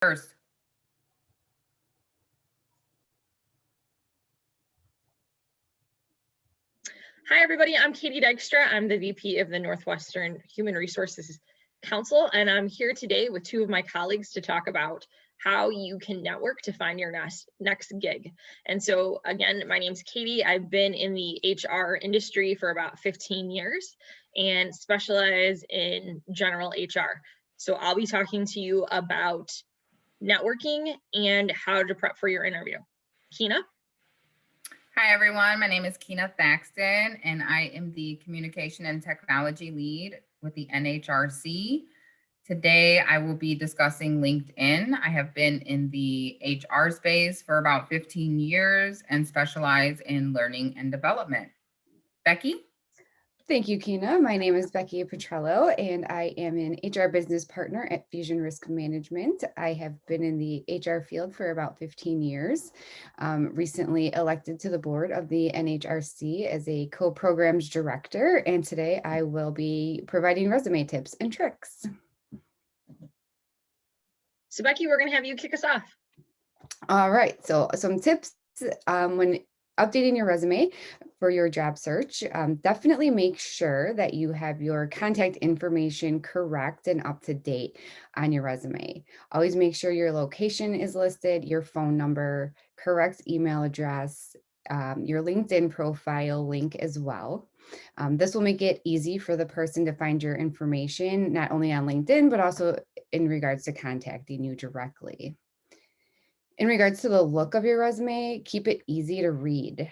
First. Hi, everybody. I'm Katie Dykstra. I'm the VP of the Northwestern Human Resources Council, and I'm here today with two of my colleagues to talk about how you can network to find your next gig. And so, again, my name's Katie. I've been in the HR industry for about 15 years and specialize in general HR. So I'll be talking to you about networking and how to prep for your interview. Kina? Hi, everyone. My name is Kina Thaxton, and I am the Communication and Technology Lead with the NHRC. Today, I will be discussing LinkedIn. I have been in the HR space for about 15 years and specialize in learning and development. Becky? Thank you, Kina. My name is Becky Petrello, and I am an HR business partner at Fusion Risk Management. I have been in the HR field for about 15 years, recently elected to the board of the NHRC as a co-programs director, and today I will be providing resume tips and tricks. So Becky, we're going to have you kick us off. All right, so some tips when updating your resume for your job search. Definitely make sure that you have your contact information correct and up to date on your resume. Always make sure your location is listed, your phone number, correct email address, your LinkedIn profile link as well. This will make it easy for the person to find your information, not only on LinkedIn, but also in regards to contacting you directly. In regards to the look of your resume, keep it easy to read.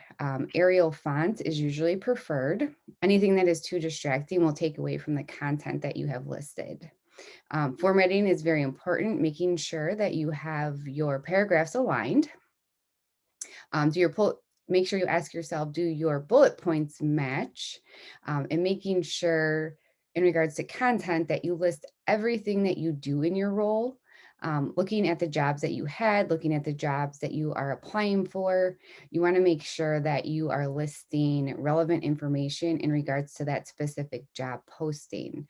Arial font is usually preferred. Anything that is too distracting will take away from the content that you have listed. Formatting is very important, making sure that you have your paragraphs aligned. Make sure you ask yourself, do your bullet points match? And making sure in regards to content that you list everything that you do in your role. Looking at the jobs that you had, looking at the jobs that you are applying for, you want to make sure that you are listing relevant information in regards to that specific job posting.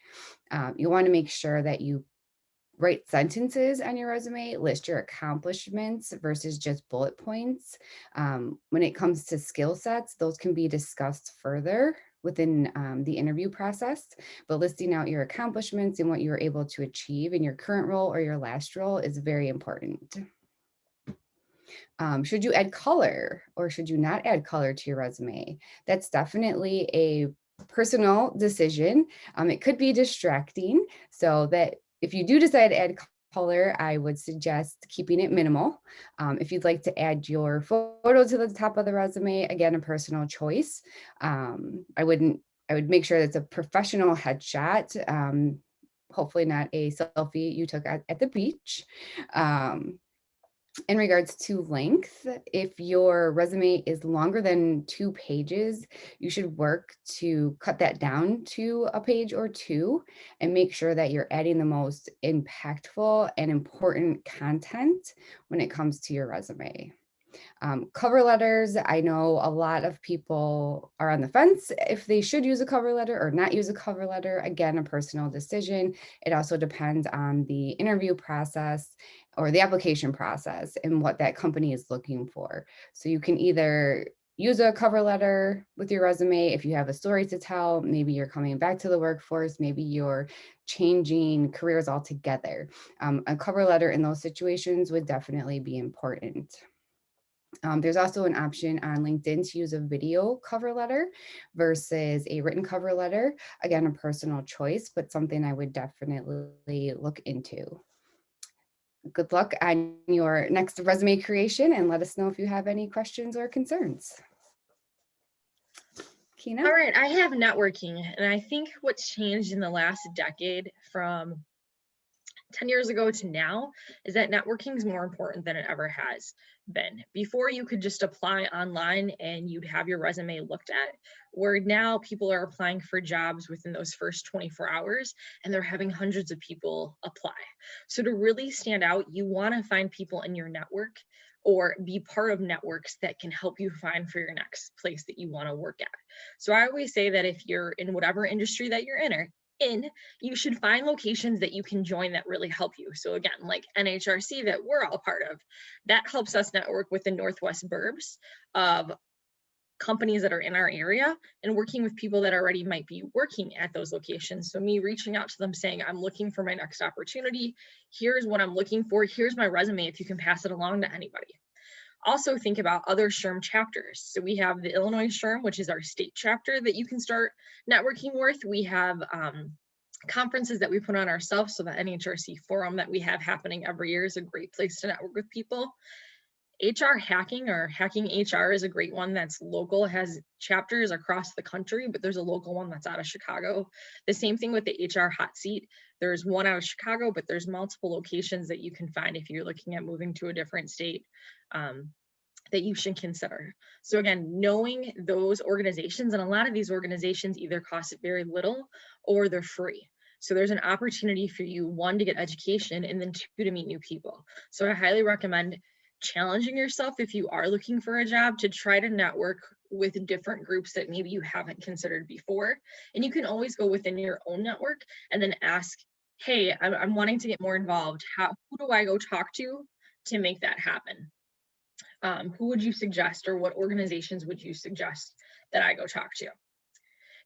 You want to make sure that you write sentences on your resume, list your accomplishments versus just bullet points. When it comes to skill sets, those can be discussed further within the interview process, but listing out your accomplishments and what you were able to achieve in your current role or your last role is very important. Should you add color or should you not add color to your resume? That's definitely a personal decision. It could be distracting, so that if you do decide to add color, I would suggest keeping it minimal. If you'd like to add your photo to the top of the resume, again, a personal choice. I would make sure that's a professional headshot. Hopefully not a selfie you took at the beach. In regards to length, if your resume is longer than 2 pages, you should work to cut that down to a page or two and make sure that you're adding the most impactful and important content when it comes to your resume. Cover letters, I know a lot of people are on the fence if they should use a cover letter or not use a cover letter. Again, a personal decision. It also depends on the interview process or the application process and what that company is looking for. So you can either use a cover letter with your resume if you have a story to tell. Maybe you're coming back to the workforce, maybe you're changing careers altogether. A cover letter in those situations would definitely be important. There's also an option on LinkedIn to use a video cover letter versus a written cover letter. Again, a personal choice, but something I would definitely look into. Good luck on your next resume creation and let us know if you have any questions or concerns. Kina? All right, I have networking, and I think what's changed in the last decade from 10 years ago to now is that networking is more important than it ever has been. Before, you could just apply online and you'd have your resume looked at, where now people are applying for jobs within those first 24 hours and they're having hundreds of people apply. So to really stand out, you want to find people in your network or be part of networks that can help you find for your next place that you want to work at. So I always say that if you're in whatever industry that you're in, in, you should find locations that you can join that really help you. So again, like NHRC that we're all part of, that helps us network with the Northwest burbs of companies that are in our area and working with people that already might be working at those locations. So me reaching out to them saying, I'm looking for my next opportunity. Here's what I'm looking for. Here's my resume if you can pass it along to anybody. Also think about other SHRM chapters. So we have the Illinois SHRM, which is our state chapter that you can start networking with. We have conferences that we put on ourselves. So the NHRC forum that we have happening every year is a great place to network with people. HR Hacking or Hacking HR is a great one that's local, has chapters across the country, but there's a local one that's out of Chicago. The same thing with the HR Hot Seat. There's one out of Chicago, but there's multiple locations that you can find if you're looking at moving to a different state that you should consider. So again, knowing those organizations, and a lot of these organizations either cost very little or they're free. So there's an opportunity for you, one, to get education, and then two, to meet new people. So I highly recommend challenging yourself if you are looking for a job to try to network with different groups that maybe you haven't considered before. And you can always go within your own network and then ask, hey, I'm wanting to get more involved. Who do I go talk to make that happen? Who would you suggest, or what organizations would you suggest that I go talk to?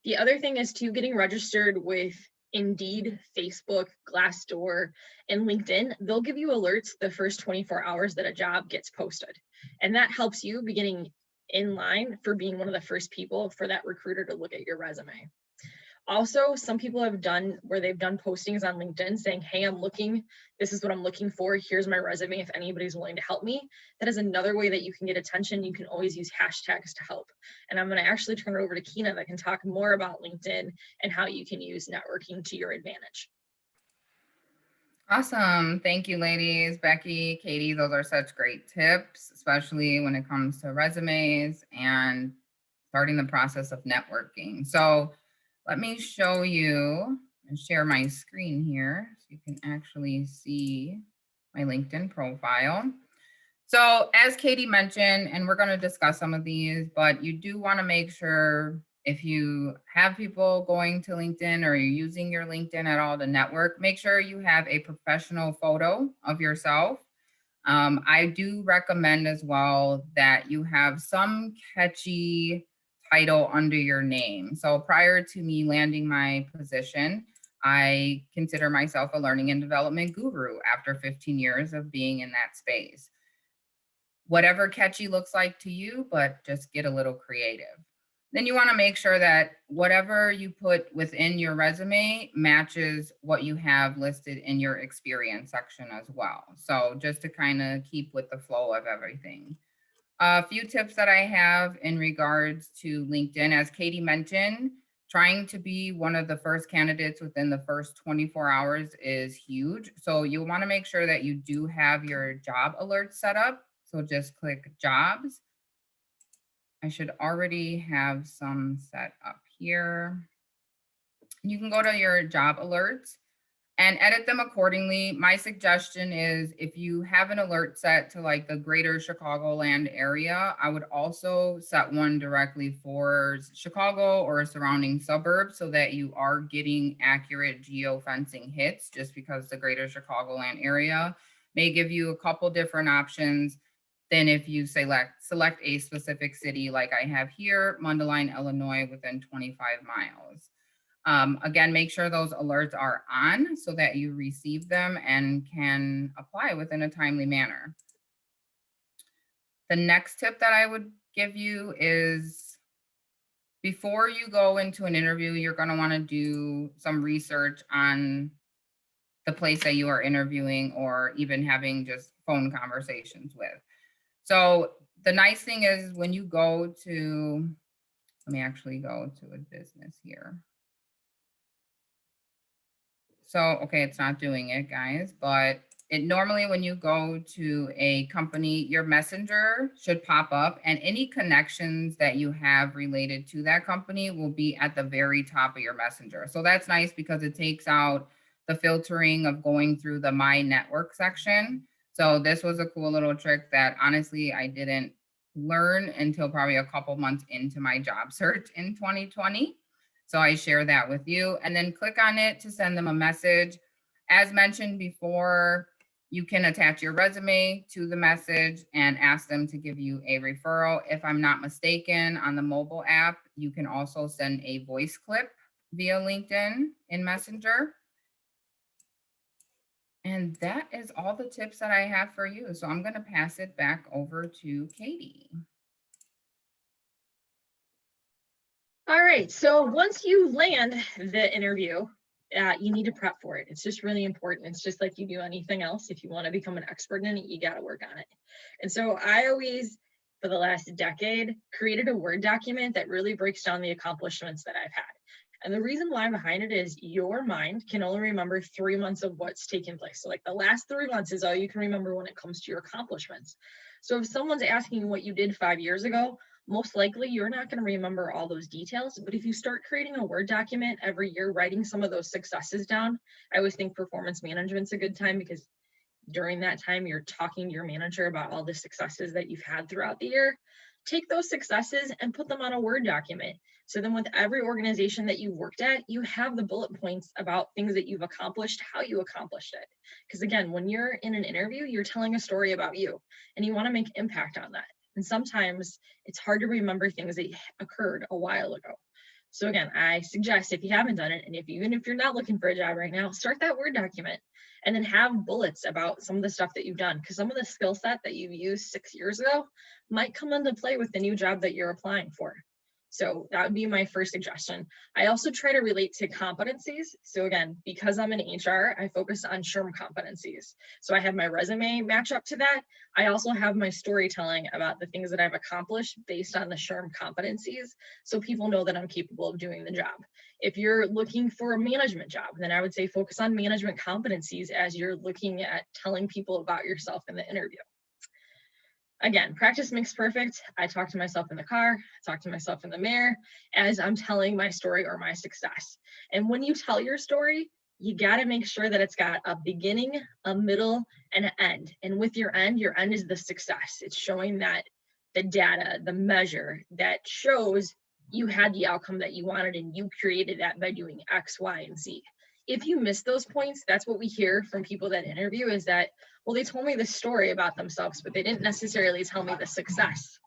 The other thing is getting registered with Indeed, Facebook, Glassdoor, and LinkedIn. They'll give you alerts the first 24 hours that a job gets posted. And that helps you be getting in line for being one of the first people for that recruiter to look at your resume. Also, some people have done where they've done postings on LinkedIn saying, hey, this is what I'm looking for. Here's my resume if anybody's willing to help me. That is another way that you can get attention. You can always use hashtags to help. And I'm going to actually turn it over to Kina that can talk more about LinkedIn and how you can use networking to your advantage. Awesome. Thank you, ladies. Becky, Katie, those are such great tips, especially when it comes to resumes and starting the process of networking. So let me show you and share my screen here so you can actually see my LinkedIn profile. So as Katie mentioned, and we're going to discuss some of these, but you do want to make sure if you have people going to LinkedIn or you're using your LinkedIn at all to network, make sure you have a professional photo of yourself. I do recommend as well that you have some catchy title under your name. So prior to me landing my position, I consider myself a learning and development guru after 15 years of being in that space. Whatever catchy looks like to you, but just get a little creative. Then you want to make sure that whatever you put within your resume matches what you have listed in your experience section as well. So just to kind of keep with the flow of everything. A few tips that I have in regards to LinkedIn, as Katie mentioned, trying to be one of the first candidates within the first 24 hours is huge. So you'll want to make sure that you do have your job alerts set up. So just click jobs. I should already have some set up here. You can go to your job alerts and edit them accordingly. My suggestion is if you have an alert set to like the greater Chicagoland area, I would also set one directly for Chicago or surrounding suburbs so that you are getting accurate geofencing hits, just because the greater Chicagoland area may give you a couple different options than if you select a specific city like I have here, Mundelein, Illinois, within 25 miles. Again, make sure those alerts are on so that you receive them and can apply within a timely manner. The next tip that I would give you is before you go into an interview, you're going to want to do some research on the place that you are interviewing or even having just phone conversations with. So the nice thing is when you go to, let me actually go to a business here. So, okay, it's not doing it, guys, but it normally when you go to a company, your messenger should pop up and any connections that you have related to that company will be at the very top of your messenger. So that's nice because it takes out the filtering of going through the My Network section. So this was a cool little trick that honestly I didn't learn until probably a couple months into my job search in 2020. So I share that with you, and then click on it to send them a message. As mentioned before, you can attach your resume to the message and ask them to give you a referral. If I'm not mistaken, on the mobile app, you can also send a voice clip via LinkedIn in Messenger. And that is all the tips that I have for you. So I'm going to pass it back over to Katie. All right, so once you land the interview, you need to prep for it. It's just really important. It's just like you do anything else. If you want to become an expert in it, you got to work on it. And so I always, for the last decade, created a Word document that really breaks down the accomplishments that I've had. And the reason why behind it is your mind can only remember 3 months of what's taken place. So like the last 3 months is all you can remember when it comes to your accomplishments. So if someone's asking you what you did 5 years ago, most likely you're not going to remember all those details. But if you start creating a Word document every year, writing some of those successes down, I always think performance management's a good time, because during that time you're talking to your manager about all the successes that you've had throughout the year. Take those successes and put them on a Word document. So then with every organization that you worked at, you have the bullet points about things that you've accomplished, how you accomplished it. Because again, when you're in an interview, you're telling a story about you and you want to make impact on that. And sometimes it's hard to remember things that occurred a while ago. So again, I suggest, if you haven't done it, and even if you're not looking for a job right now, start that Word document and then have bullets about some of the stuff that you've done. Because some of the skill set that you used 6 years ago might come into play with the new job that you're applying for. So that would be my first suggestion. I also try to relate to competencies. So again, because I'm in HR, I focus on SHRM competencies. So I have my resume match up to that. I also have my storytelling about the things that I've accomplished based on the SHRM competencies, so people know that I'm capable of doing the job. If you're looking for a management job, then I would say focus on management competencies as you're looking at telling people about yourself in the interview. Again, practice makes perfect. I talk to myself in the car, I talk to myself in the mirror as I'm telling my story or my success. And when you tell your story, you got to make sure that it's got a beginning, a middle, and an end. And with your end is the success. It's showing that the data, the measure that shows you had the outcome that you wanted and you created that by doing X, Y, and Z. If you miss those points, that's what we hear from people that interview, is that, well, they told me this story about themselves, but they didn't necessarily tell me the success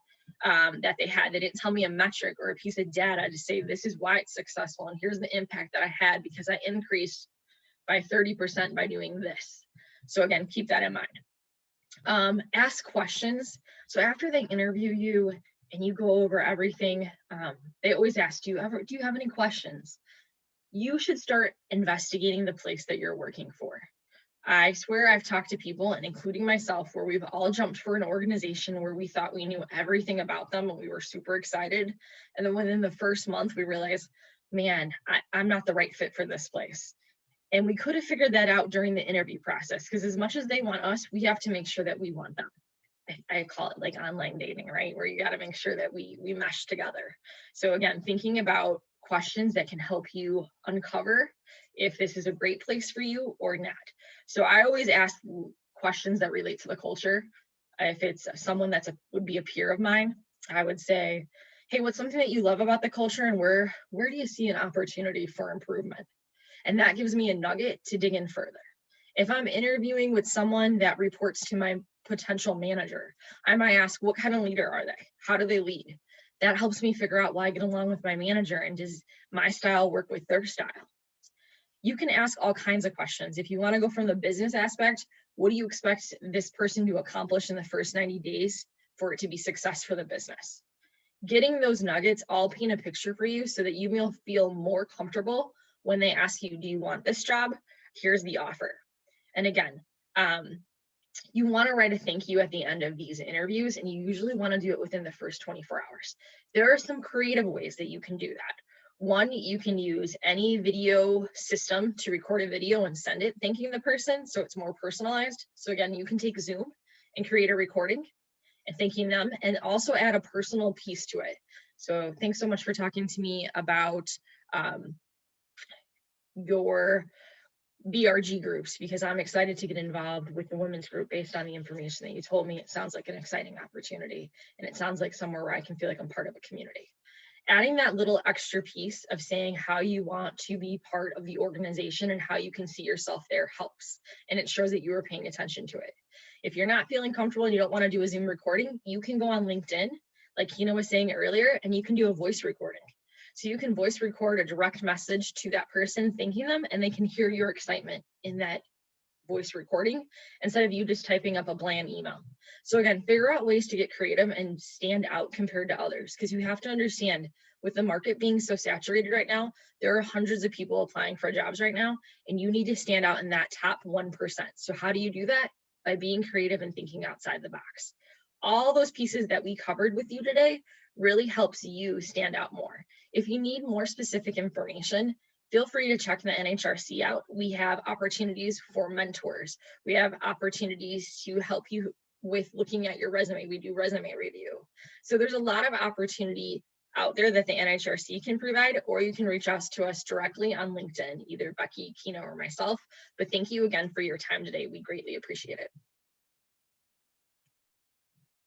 that they had. They didn't tell me a metric or a piece of data to say, this is why it's successful and here's the impact that I had because I increased by 30% by doing this. So again, keep that in mind. Ask questions. So after they interview you and you go over everything, they always ask, do you have any questions? You should start investigating the place that you're working for. I swear I've talked to people, and including myself, where we've all jumped for an organization where we thought we knew everything about them and we were super excited. And then within the first month, we realized, man, I'm not the right fit for this place. And we could have figured that out during the interview process, because as much as they want us, we have to make sure that we want them. I call it like online dating, right? Where you got to make sure that we mesh together. So again, thinking about questions that can help you uncover if this is a great place for you or not. So I always ask questions that relate to the culture. If it's someone that would be a peer of mine, I would say, hey, what's something that you love about the culture, and where do you see an opportunity for improvement? And that gives me a nugget to dig in further. If I'm interviewing with someone that reports to my potential manager, I might ask, what kind of leader are they? How do they lead? That helps me figure out why I get along with my manager, and does my style work with their style? You can ask all kinds of questions. If you want to go from the business aspect, what do you expect this person to accomplish in the first 90 days for it to be success for the business? Getting those nuggets all paint a picture for you so that you will feel more comfortable when they ask you, do you want this job? Here's the offer. And again, you want to write a thank you at the end of these interviews, and you usually want to do it within the first 24 hours. There are some creative ways that you can do that. One, you can use any video system to record a video and send it thanking the person, so it's more personalized. So again, you can take Zoom and create a recording and thanking them, and also add a personal piece to it. So thanks so much for talking to me about your BRG groups, because I'm excited to get involved with the women's group based on the information that you told me. It sounds like an exciting opportunity, and it sounds like somewhere where I can feel like I'm part of a community. Adding that little extra piece of saying how you want to be part of the organization and how you can see yourself there helps. And it shows that you are paying attention to it. If you're not feeling comfortable and you don't want to do a Zoom recording, you can go on LinkedIn, like Kina was saying earlier, and you can do a voice recording. So you can voice record a direct message to that person thanking them, and they can hear your excitement in that voice recording instead of you just typing up a bland email. So again, figure out ways to get creative and stand out compared to others, because you have to understand, with the market being so saturated right now, there are hundreds of people applying for jobs right now, and you need to stand out in that top 1%. So how do you do that? By being creative and thinking outside the box. All those pieces that we covered with you today really helps you stand out more. If you need more specific information, feel free to check the NHRC out. We have opportunities for mentors. We have opportunities to help you with looking at your resume. We do resume review. So there's a lot of opportunity out there that the NHRC can provide, or you can reach out to us directly on LinkedIn, either Becky, Kina, or myself. But thank you again for your time today. We greatly appreciate it.